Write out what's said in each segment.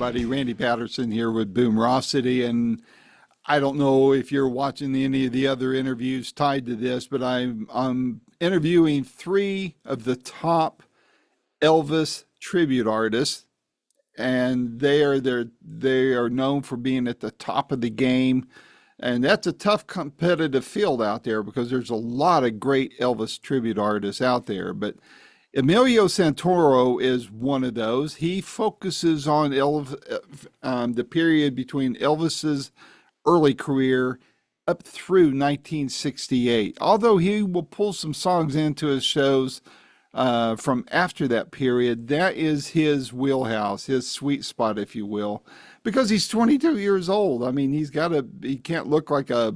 everybody. Randy Patterson here with Boomerocity, and I don't know if you're watching any of the other interviews tied to this, but I'm interviewing three of the top Elvis tribute artists, and they are known for being at the top of the game, and that's a tough competitive field out there because there's a lot of great Elvis tribute artists out there, but Emilio Santoro is one of those. He focuses on the period between Elvis's early career up through 1968. Although he will pull some songs into his shows from after that period, that is his wheelhouse, his sweet spot, if you will, because he's 22 years old. I mean, he can't look like a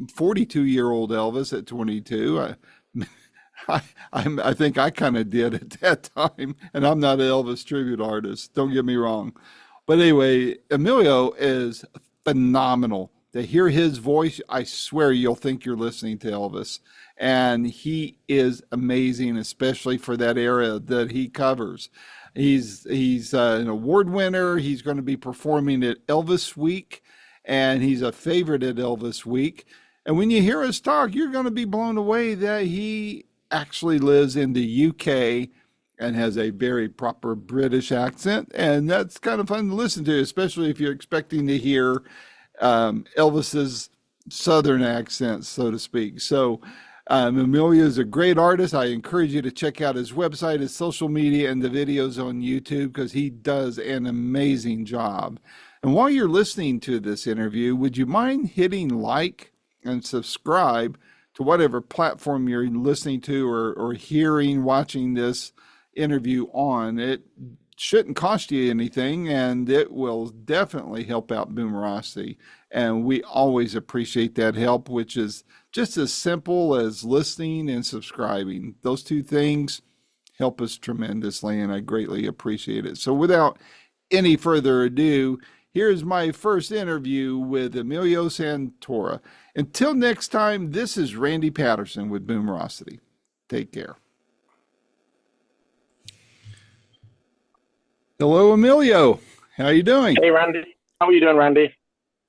42-year-old Elvis at 22. I think I kind of did at that time, and I'm not an Elvis tribute artist. Don't get me wrong. But anyway, Emilio is phenomenal. To hear his voice, I swear you'll think you're listening to Elvis. And he is amazing, especially for that era that he covers. He's an award winner. He's going to be performing at Elvis Week, and he's a favorite at Elvis Week. And when you hear us talk, you're going to be blown away that he actually lives in the UK and has a very proper British accent, and that's kind of fun to listen to, especially if you're expecting to hear Elvis's Southern accent, so to speak. So Emilio is a great artist. I encourage you to check out his website, his social media, and the videos on YouTube because he does an amazing job. And while you're listening to this interview, would you mind hitting like and subscribe to whatever platform you're listening to or hearing, watching this interview on? It shouldn't cost you anything, and it will definitely help out Boomerocity. And we always appreciate that help, which is just as simple as listening and subscribing. Those two things help us tremendously, and I greatly appreciate it. So without any further ado, here's my first interview with Emilio Santoro. Until next time, this is Randy Patterson with Boomerocity. Take care. Hello, Emilio. How you doing? Hey, Randy. How are you doing, Randy?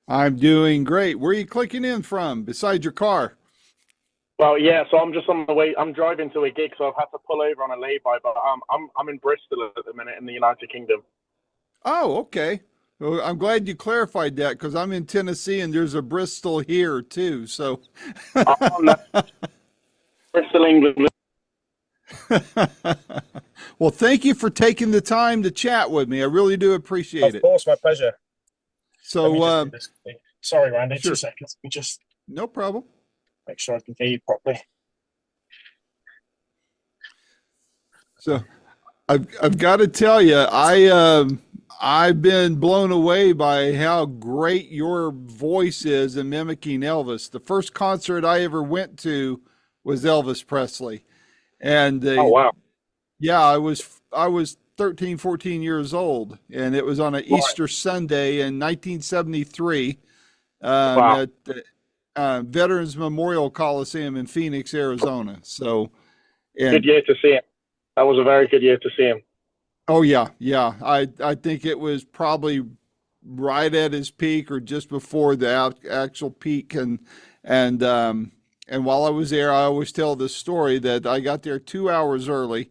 I'm doing great. Where are you clicking in from besides your car? Well, yeah, so I'm just on the way. I'm driving to a gig, so I've had to pull over on a lay-by, but I'm in Bristol at the minute in the United Kingdom. Oh, okay. Well, I'm glad you clarified that because I'm in Tennessee and there's a Bristol here too. So, No, Bristol, England. well, thank you for taking the time to chat with me. I really do appreciate it. Of course, my pleasure. So, sorry, Randy, sure. 2 seconds. Let me just No problem. make sure I can hear you properly. So, I've got to tell you, I've been blown away by how great your voice is in mimicking Elvis. The first concert I ever went to was Elvis Presley. And Oh, wow. yeah, I was 13, 14 years old, and it was on an Right. Easter Sunday in 1973 Wow. at the Veterans Memorial Coliseum in Phoenix, Arizona. So, Good and year to see him. That was a very good year to see him. oh yeah, yeah. I think it was probably right at his peak or just before the actual peak. And while I was there, I always tell this story that I got there 2 hours early,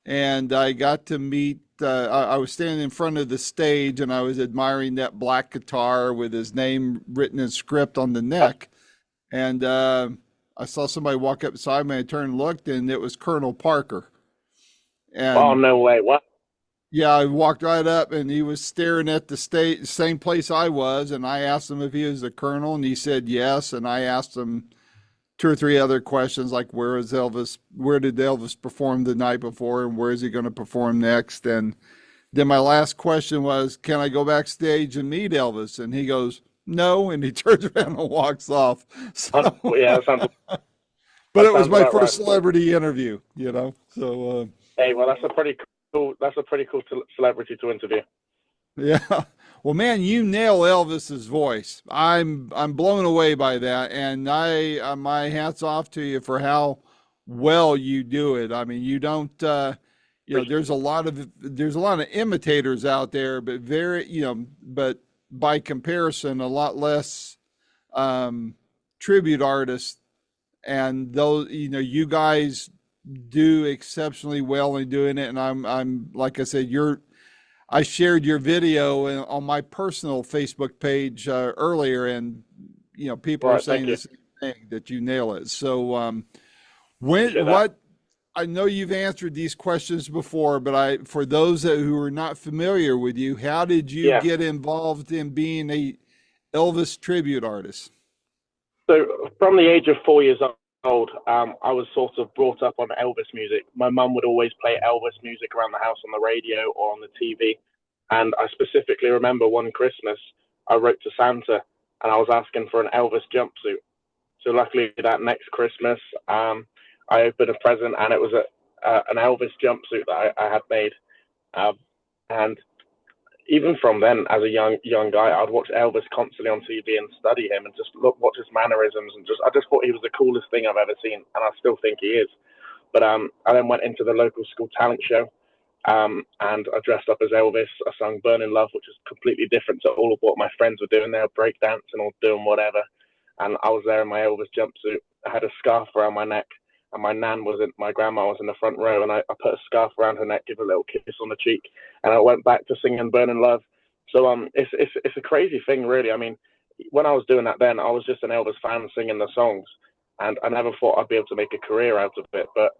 and I got to meet. I was standing in front of the stage, and I was admiring that black guitar with his name written in script on the neck. And I saw somebody walk up beside me. I turned and looked, and it was Colonel Parker. Oh, And no way. What? yeah, I walked right up and he was staring at the same place I was. And I asked him if he was the colonel, and he said yes. And I asked him two or three other questions like where did Elvis perform the night before, and where is he going to perform next? And then my last question was, can I go backstage and meet Elvis? And he goes, no. And he turns around and walks off. So, Yeah, that sounds. but that it was sounds my about first right. celebrity interview, so, Hey, well, that's a pretty cool. That's a pretty cool celebrity to interview. yeah. Well, man, you nail Elvis's voice. I'm blown away by that, and my hats off to you for how well you do it. I mean, you don't there's a lot of imitators out there, but but by comparison, a lot less tribute artists. And those, you guys do exceptionally well in doing it. And I'm like I said, I shared your video on my personal Facebook page earlier, and people are Right, thank saying the you. same thing, that you nail it. So Appreciate that. I know you've answered these questions before, but for those who are not familiar with you, how did you Yeah. get involved in being a Elvis tribute artist? So from the age of 4 years old, I was sort of brought up on Elvis music. My mum would always play Elvis music around the house on the radio or on the TV. And I specifically remember one Christmas, I wrote to Santa and I was asking for an Elvis jumpsuit. So luckily that next Christmas, I opened a present and it was an Elvis jumpsuit that I had made. Um, and even from then, as a young guy, I'd watch Elvis constantly on TV and study him and just watch his mannerisms, and I just thought he was the coolest thing I've ever seen, and I still think he is. But I then went into the local school talent show, and I dressed up as Elvis. I sung "Burning Love," which is completely different to all of what my friends were doing. They were breakdancing or doing whatever, and I was there in my Elvis jumpsuit. I had a scarf around my neck, and my grandma was in the front row, and I put a scarf around her neck, give her a little kiss on the cheek, and I went back to singing "Burning Love." So it's a crazy thing, really. I mean, when I was doing that, then I was just an Elvis fan singing the songs, and I never thought I'd be able to make a career out of it. But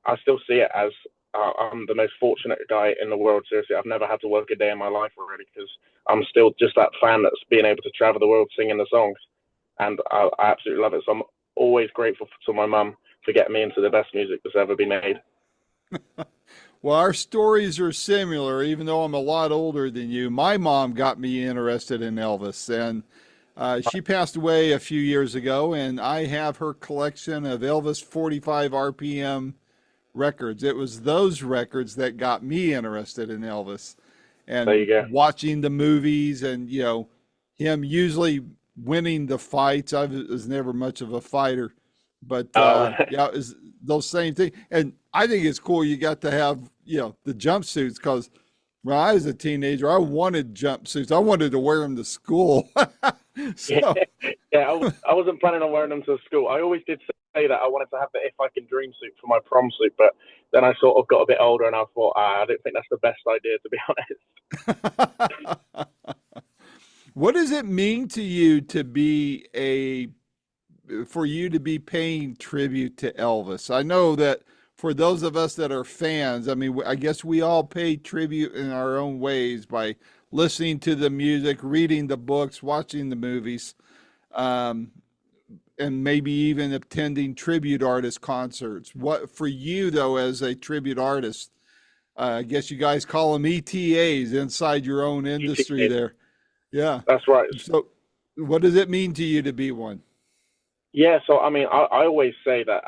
I still see it as I'm the most fortunate guy in the world. Seriously, I've never had to work a day in my life already, because I'm still just that fan that's being able to travel the world singing the songs, and I absolutely love it. So I'm always grateful to my mum for getting me into the best music that's ever been made. Well, our stories are similar, even though I'm a lot older than you. My mom got me interested in Elvis, and she passed away a few years ago, and I have her collection of Elvis 45 RPM records. It was those records that got me interested in Elvis, There you and go. watching the movies, and him usually winning the fights. I was never much of a fighter, but Uh, yeah, it was those same things. And I think it's cool you got to have the jumpsuits, because when I was a teenager, I wanted jumpsuits. I wanted to wear them to school. yeah, So yeah. I wasn't planning on wearing them to school. I always did say that I wanted to have the "If I Can Dream" suit for my prom suit, but then I sort of got a bit older and I thought, I don't think that's the best idea, to be honest. what does it mean to you to be for you to be paying tribute to Elvis? I know that for those of us that are fans, I mean, I guess we all pay tribute in our own ways by listening to the music, reading the books, watching the movies, um, and maybe even attending tribute artist concerts. What for you though, as a tribute artist? I guess you guys call them ETAs inside your own industry GTA. there. Yeah. That's right. So, what does it mean to you to be one? Yeah. So I mean, I always say that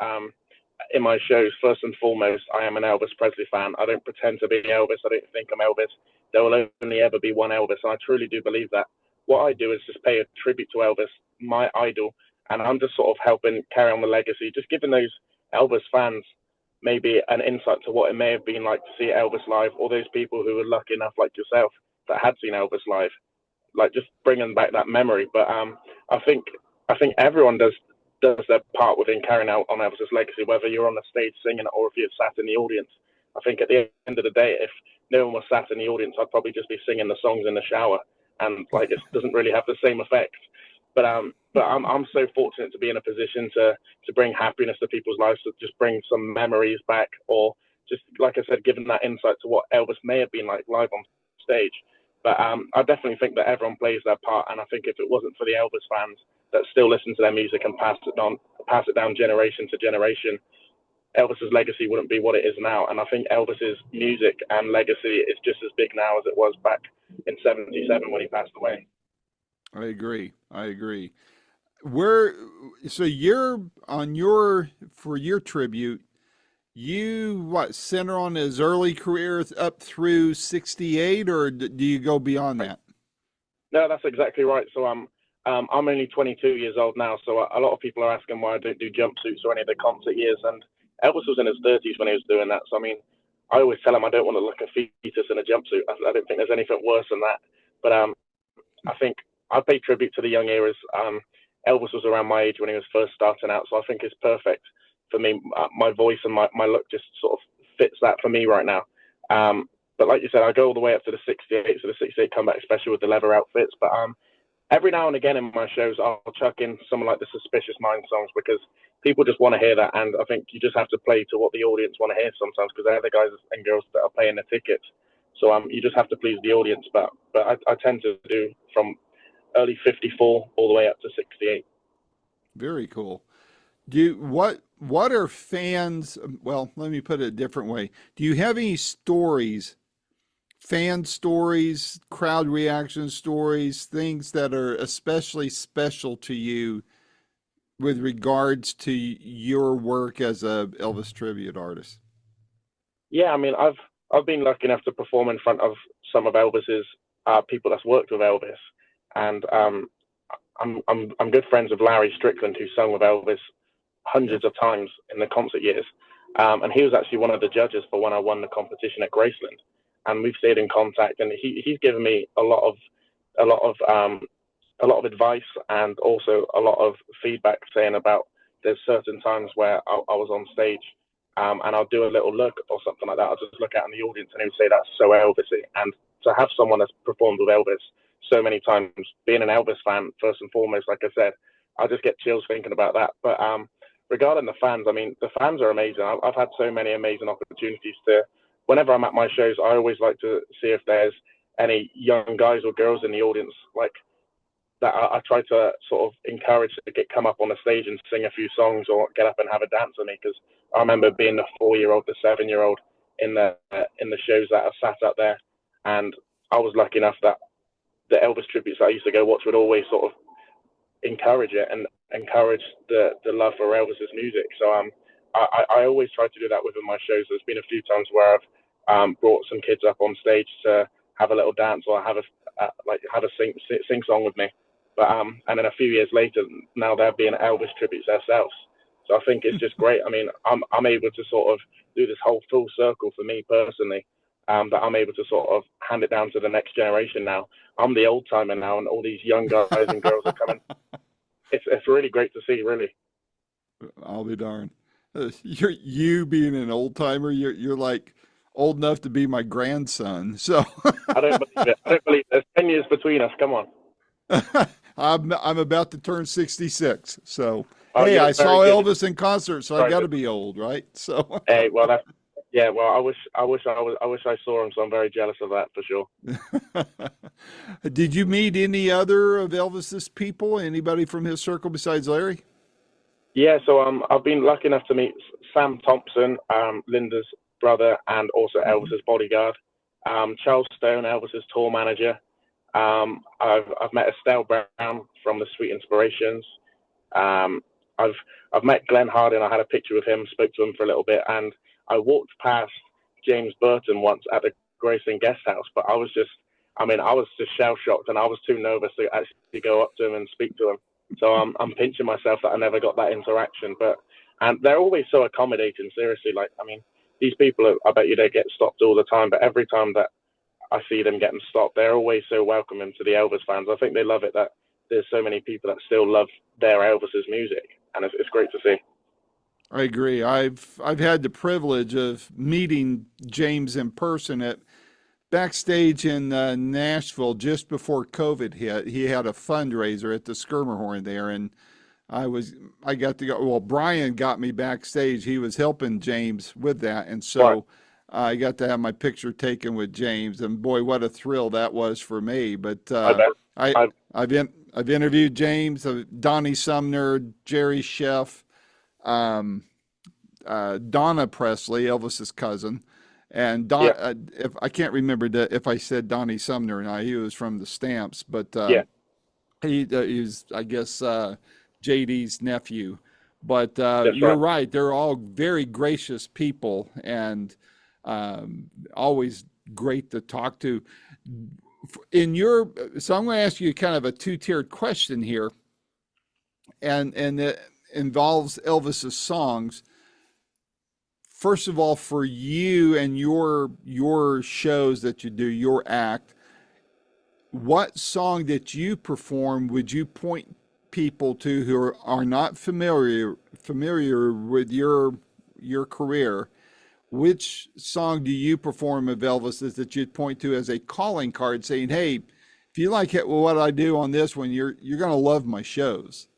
in my shows, first and foremost, I am an Elvis Presley fan. I don't pretend to be Elvis. I don't think I'm Elvis. There will only ever be one Elvis, and I truly do believe that. What I do is just pay a tribute to Elvis, my idol, and I'm just sort of helping carry on the legacy, just giving those Elvis fans maybe an insight to what it may have been like to see Elvis live, or those people who were lucky enough, like yourself, that had seen Elvis live, like just bringing back that memory. But I think I think everyone does their part within carrying out on Elvis's legacy, whether you're on the stage singing or if you're sat in the audience. I think at the end of the day, if no one was sat in the audience, I'd probably just be singing the songs in the shower, and like it doesn't really have the same effect. But I'm so fortunate to be in a position to bring happiness to people's lives, to just bring some memories back, or just like I said, giving that insight to what Elvis may have been like live on stage. But I definitely think that everyone plays their part, and I think if it wasn't for the Elvis fans that still listen to their music and pass it down generation to generation, Elvis's legacy wouldn't be what it is now. And I think Elvis's music and legacy is just as big now as it was back in '77 when he passed away. I agree. I agree. Where so you're on your for your tribute, you what center on his early career up through 68, or do you go beyond that? No, that's exactly right. So I'm only 22 years old now. So a lot of people are asking why I don't do jumpsuits or any of the concert years. And Elvis was in his 30s when he was doing that. So I mean, I always tell them I don't want to look a fetus in a jumpsuit. I don't think there's anything worse than that. But I think I pay tribute to the young eras. Elvis was around my age when he was first starting out, so I think it's perfect for me. My voice and my look just sort of fits that for me right now. But like you said, I go all the way up to the 68, so the 68 comeback, especially with the leather outfits. But every now and again in my shows, I'll chuck in some like the Suspicious Mind songs because people just want to hear that. And I think you just have to play to what the audience want to hear sometimes because they're the guys and girls that are paying the tickets. So you just have to please the audience. But I tend to do from early 54 all the way up to 68. Very cool. What are fans, well, let me put it a different way. Do you have any stories, fan stories, crowd reaction stories, things that are especially special to you with regards to your work as a Elvis tribute artist? Yeah, I mean, I've been lucky enough to perform in front of some of Elvis's people that's worked with Elvis, and I'm good friends with Larry Strickland, who sung with Elvis hundreds of times in the concert years, and he was actually one of the judges for when I won the competition at Graceland, and we've stayed in contact, and he's given me a lot of advice and also a lot of feedback saying about there's certain times where I was on stage and I'll do a little look or something like that. I'll just look out in the audience and he would say that's so Elvisy. And to have someone that's performed with Elvis so many times, being an Elvis fan first and foremost, like I said, I just get chills thinking about that. But regarding the fans, I mean, the fans are amazing. I've had so many amazing opportunities to, whenever I'm at my shows, I always like to see if there's any young guys or girls in the audience, like that I try to sort of encourage to come up on the stage and sing a few songs or get up and have a dance with me. Because I remember being the 4-year-old, the 7-year-old in the shows that I sat up there, and I was lucky enough that the Elvis tributes that I used to go watch would always sort of encourage it and encourage the love for Elvis's music. So I always try to do that within my shows. There's been a few times where I've brought some kids up on stage to have a little dance or have a sing song with me. But and then a few years later, now they're being Elvis tributes themselves. So I think it's just great. I mean, I'm able to sort of do this whole full circle for me personally. That I'm able to sort of hand it down to the next generation now. I'm the old timer now, and all these young guys and girls are coming. It's really great to see, really. I'll be darned. You being an old timer, you're like old enough to be my grandson. So I don't believe it. I don't believe it. There's 10 years between us. Come on. I'm about to turn 66. So Oh, hey, I saw good. Elvis in concert, so I got to be old, right? So hey, well, that's yeah. Well, I wish I saw him. So I'm very jealous of that for sure. Did you meet any other of Elvis's people? Anybody from his circle besides Larry? Yeah. So I've been lucky enough to meet Sam Thompson, Linda's brother, and also Elvis's bodyguard. Charles Stone, Elvis's tour manager. I've met Estelle Brown from the Sweet Inspirations. I've met Glenn Hardin. I had a picture with him, spoke to him for a little bit, and I walked past James Burton once at the Graceland Guest House, but I was just shell shocked, and I was too nervous to actually go up to him and speak to him. So I'm pinching myself that I never got that interaction. And they're always so accommodating. Seriously, like I mean, these people, I bet you they get stopped all the time, but every time that I see them getting stopped, they're always so welcoming to the Elvis fans. I think they love it that there's so many people that still love their Elvis's music, and it's great to see. I agree. I've had the privilege of meeting James in person at backstage in Nashville just before COVID hit. He had a fundraiser at the Skirmerhorn there, and I got to go. Well, Brian got me backstage. He was helping James with that, and so I got to have my picture taken with James. And boy, what a thrill that was for me! But I've interviewed James, Donnie Sumner, Jerry Sheff, Donna Presley, Elvis's cousin, and if I can't remember if I said Donnie Sumner or not. He was from the Stamps, but he's I guess JD's nephew. But you're right; they're all very gracious people and always great to talk to. So I'm going to ask you kind of a two-tiered question here, and it involves Elvis's songs. first of all, for you and your shows that you do, your act, what song that you perform would you point people to who are not familiar with your career? Which song do you perform of Elvis's that you'd point to as a calling card, saying, "Hey, if you like what I do on this one, you're going to love my shows"?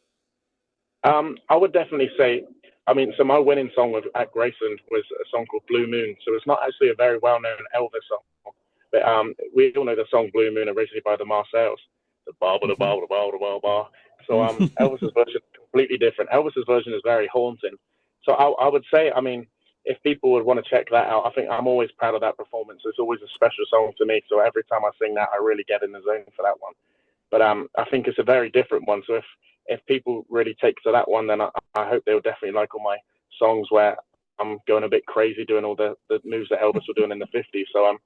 I would definitely say, I mean, so my winning song at Graceland was a song called Blue Moon. So it's not actually a very well-known Elvis song, but we all know the song Blue Moon originally by the Marcells. The bar, the bar, the bar, the bar, bar. So Elvis's version is completely different. Elvis's version is very haunting. So I would say, I mean, if people would want to check that out, I think I'm always proud of that performance. It's always a special song to me. So every time I sing that, I really get in the zone for that one. But I think it's a very different one. So if people really take to that one, then I hope they'll definitely like all my songs where I'm going a bit crazy doing all the moves that Elvis was doing in the 50s. So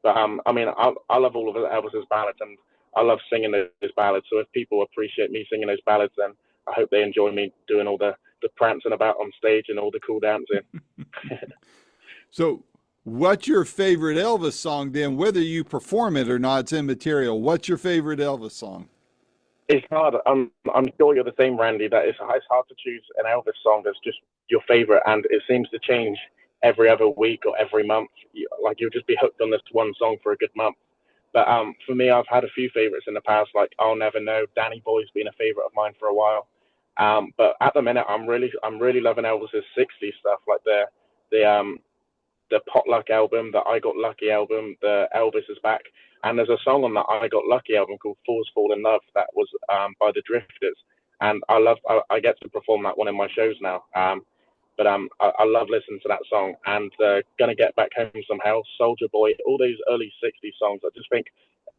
I mean, I love all of Elvis's ballads, and I love singing those ballads. So if people appreciate me singing those ballads, then I hope they enjoy me doing all the prancing about on stage and all the cool dancing. So what's your favorite Elvis song then? Whether you perform it or not, it's immaterial. What's your favorite Elvis song? It's hard. I'm sure you're the same, Randy, that it's hard to choose an Elvis song that's just your favorite, and it seems to change every other week or every month. Like you'll just be hooked on this one song for a good month. But for me, I've had a few favorites in the past, like I'll Never Know. Danny Boy's been a favorite of mine for a while. But at the minute, I'm really loving Elvis's 60s stuff, like the Potluck album, the I Got Lucky album, the Elvis is Back. And there's a song on that I Got Lucky album called Fools Fall in Love that was by the Drifters. And I get to perform that one in my shows now. But I love listening to that song. And Gonna Get Back Home Somehow, Soldier Boy, all those early 60s songs. I just think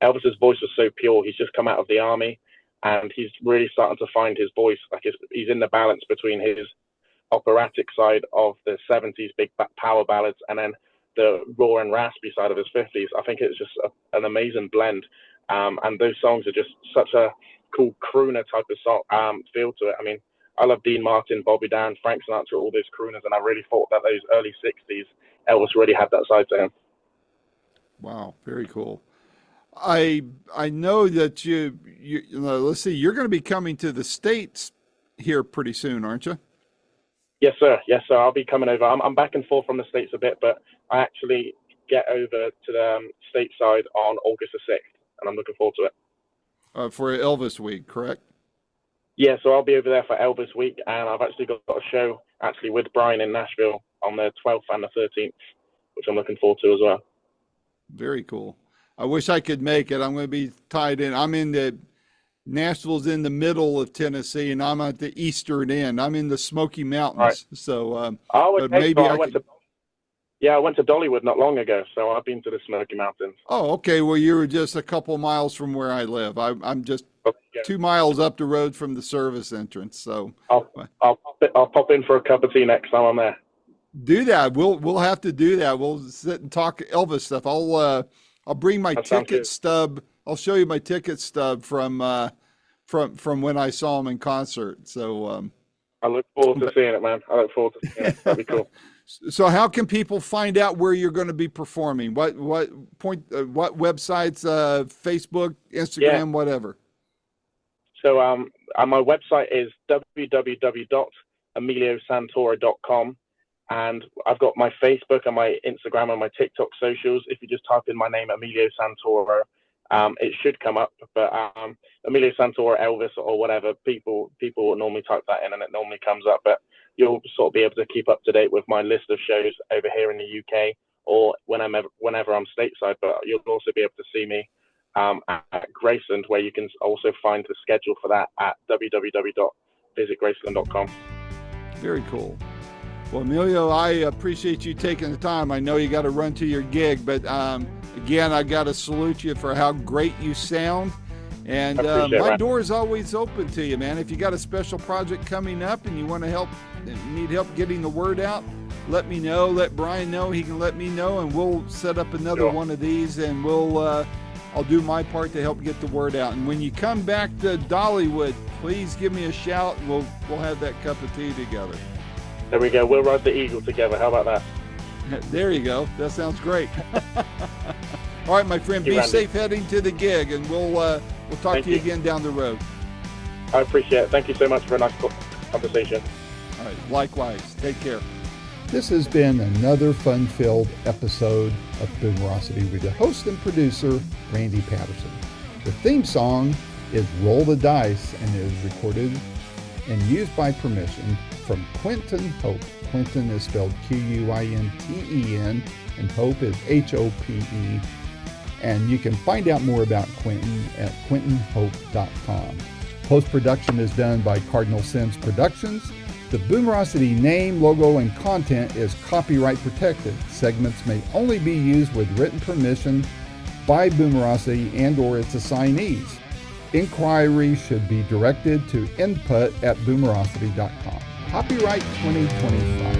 Elvis's voice was so pure. He's just come out of the army, and he's really starting to find his voice. Like he's in the balance between his operatic side of the 70s big power ballads and then the raw and raspy side of his 50s. I think it's just an amazing blend. And those songs are just such a cool crooner type of song, feel to it. I mean, I love Dean Martin, Bobby Darin, Frank Sinatra, all those crooners, and I really thought that those early 60s, Elvis really had that side to him. Wow, very cool. I know that you know, let's see, you're going to be coming to the States here pretty soon, aren't you? Yes, sir. Yes, sir. I'll be coming over. I'm back and forth from the States a bit, but I actually get over to the stateside on August the 6th, and I'm looking forward to it. For Elvis Week, correct? Yeah, so I'll be over there for Elvis Week, and I've actually got a show actually with Brian in Nashville on the 12th and the 13th, which I'm looking forward to as well. Very cool. I wish I could make it. I'm going to be tied in. Nashville's in the middle of Tennessee, and I'm at the eastern end. I'm in the Smoky Mountains. Right. So, but maybe I went to Dollywood not long ago, so I've been to the Smoky Mountains. Oh, okay. Well, you were just a couple miles from where I live. I'm just 2 miles up the road from the service entrance. So I'll pop in for a cup of tea next time I'm there. Do that. We'll have to do that. We'll sit and talk Elvis stuff. I'll bring my ticket stub. I'll show you my ticket stub from when I saw him in concert. So I look forward to seeing it, man. I look forward to seeing it. That'd be cool. So how can people find out where you're going to be performing? What websites? Facebook, Instagram, whatever. So my website is www.emiliosantoro.com. And I've got my Facebook and my Instagram and my TikTok socials. If you just type in my name, Emilio Santoro, it should come up. But Emilio Santoro, Elvis, or whatever, people will normally type that in and it normally comes up. But you'll sort of be able to keep up to date with my list of shows over here in the UK or whenever I'm stateside. But you'll also be able to see me at Graceland, where you can also find the schedule for that at www.visitgraceland.com. Very cool. Well, Emilio, I appreciate you taking the time. I know you got to run to your gig, but again, I got to salute you for how great you sound. And my door is always open to you, man. If you got a special project coming up and you want to need help getting the word out, let me know. Let Brian know. He can let me know, and we'll set up another one of these, and I'll do my part to help get the word out. And when you come back to Dollywood, please give me a shout, and we'll have that cup of tea together. There we go. We'll ride the Eagle together. How about that? There you go. That sounds great. All right, my friend, Thank you, be Randy. safe heading to the gig, and we'll talk Thank to you you. again down the road. I appreciate it. Thank you so much for a nice conversation. All right, likewise. Take care. This has been another fun-filled episode of Boomerocity with the host and producer, Randy Patterson. The theme song is Roll the Dice and is recorded and used by permission from Quentin Hope. Quentin is spelled Quinten, and Hope is Hope. And you can find out more about Quentin at quentinhope.com. Post-production is done by Cardinal Sins Productions. The Boomerocity name, logo, and content is copyright protected. Segments may only be used with written permission by Boomerocity and or its assignees. Inquiry should be directed to input@boomerocity.com. Copyright 2025.